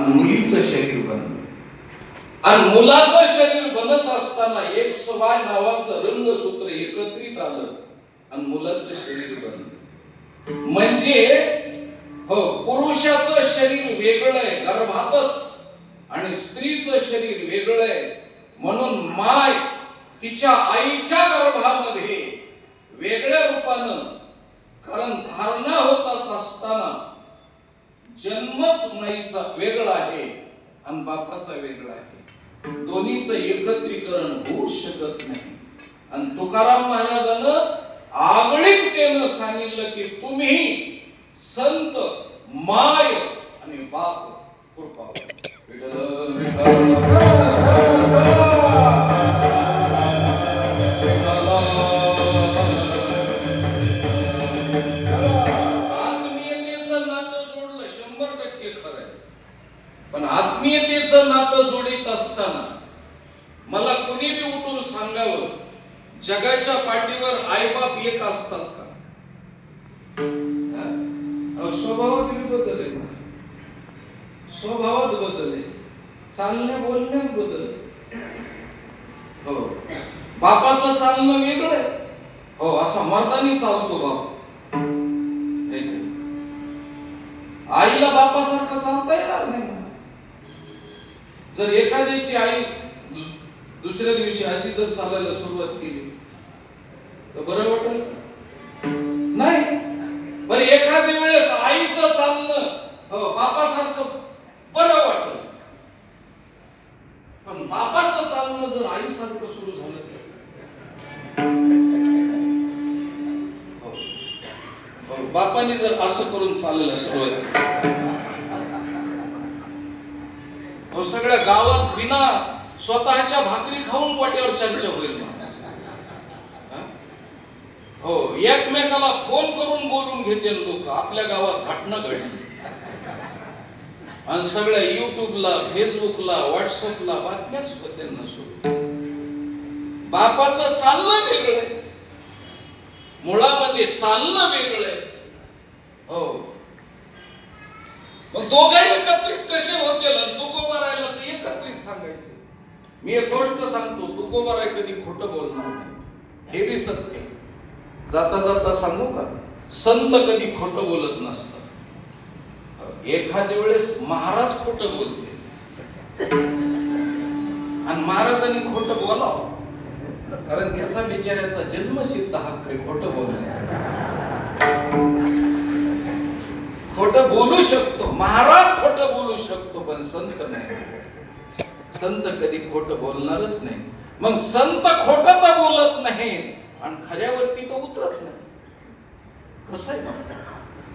आणि मुलीचं शरीर बनलं. आणि मुलाचं शरीर बनत असताना एक सवाय नावाचं रंगसूत्र एकत्रित आलं आणि मुलाचं शरीर बनलं. म्हणजे हो, पुरुषाचं शरीर वेगळं आहे गर्भातच आणि स्त्रीचं शरीर वेगळं आहे. म्हणून माय तिच्या आईच्या गर्भामध्ये वेगळ्या रूपानं, कारण धारणा होतच असताना जन्मच माईचा वेगळा आहे आणि बापाचा वेगळा आहे. दोन्हीचं एकत्रीकरण होऊ शकत नाही. आणि तुकाराम महाराजानं आगळीकतेनं सांगितलं की तुम्ही संत माय आणि बाप कृपा. आत्मीयतेचं नातं जोडलं 100% खरं आहे. पण आत्मीयतेचं नातं जोडीत असताना मला कुणी बी उठून सांगावं, जगाच्या पाठीवर आईबाप एक असतात का? स्वभावात बदल आहे, स्वभावात बदल आहे, चालण्या बोलण्यात बदल. हो, बापाचं चालणं वेगळं आहे. हो, असा मर्दानी चालतो बाप. आईला बापासारखं चालता येणार नाही. जर एखाद्याची आई दुसऱ्या दिवशी अशी जर चालायला सुरुवात केली तर बरं वाटेल नाही. बरं, एखाद्या वेळेस आईचं चालणं बापासारखं बरं वाटत, पण बापाचं चालणं जर आईसारखं सुरू झालं तर बापाने जर असं करून चालायला सुरुवात केली, सगळ्या गावात बिना स्वतःच्या भाकरी खाऊन वाट्यावर चर्चा होईल. हो, एकमेकाला फोन करून बोलून घेते लोक. आपल्या गावात घटना घडली आणि सगळ्या युट्यूबला, फेसबुकला, व्हॉट्सअपला बातम्याच होते नसू. बापाचं चालणं वेगळं, मुळामध्ये चालणं वेगळं. हो, मग दोघांनी एकत्रित कसे होतील? तुकोबा राहिला तर एकत्रित सांगायचे. मी एक गोष्ट सांगतो, तुकोबा राय कधी खोटं बोलणार नाही, हे बी सत्य. जाता जाता सांगू का, संत कधी खोटं बोलत नसतात. एखाद्या वेळेस महाराज खोटं बोलते आणि महाराजांनी खोटं बोलावं, कारण त्याचा बिचाऱ्याचा जन्मसिद्ध हक्क आहे खोटं बोलण्याचा. खोटं बोलू शकतो महाराज, खोटं बोलू शकतो, पण संत नाही. संत कधी खोटं बोलणारच नाही. मग संत खोटं तर बोलत नाही आणि खऱ्यावरती तो उतरत नाही. कसं आहे?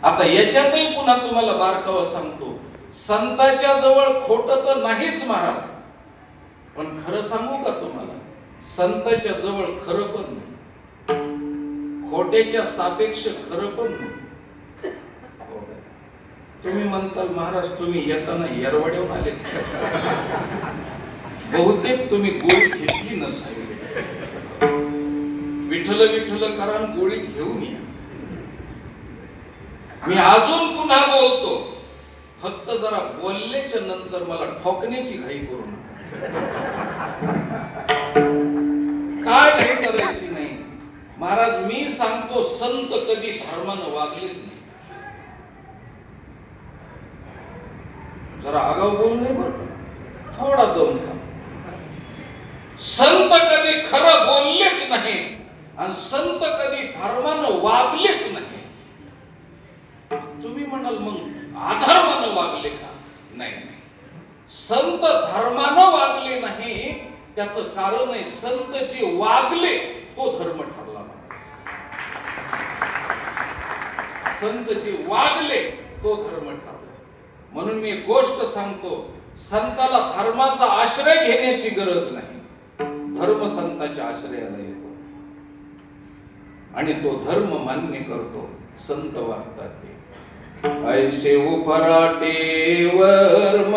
आता याच्यातही पुन्हा तुम्हाला बारकावं सांगतो, संताच्या जवळ खोटं तर नाहीच महाराज, पण खरं सांगू का तुम्हाला, संताच्या जवळ खरं पण नाही, खोट्याच्या सापेक्ष खरं पण नाही. तुम्ही म्हणताल महाराज तुम्ही येताना येरवड्याहून आले, बहुतेक तुम्ही गोळी घेतली नसावी. विठ्ठल विठ्ठल करा, गोळी घेऊन या. मी अजून पुन्हा बोलतो, फक्त जरा बोलल्याच्या नंतर मला ठोकण्याची घाई करू नका. काय घाई करायची नाही महाराज. मी सांगतो, संत कधी धर्मानं वागलेच नाही. जरा आगाऊ बोलू नये बरं का, थोडा दम का. संत कधी खरं बोललेच नाही आणि संत कधी धर्मानं वागलेच नाही. तुम्ही म्हणाल मग अधर्मानं वागले का? नाही, संत धर्मानं वागले नाही, त्याचं कारण आहे संत जे वागले तो धर्म ठरला. संत जे वागले तो धर्म ठरला. म्हणून मी एक गोष्ट सांगतो, संताला धर्माचा आश्रय घेण्याची गरज नाही, धर्म संताच्या आश्रयाला येतो आणि तो धर्म मान्य करतो. संत वागतात ते ऐसे उपराटे वर्म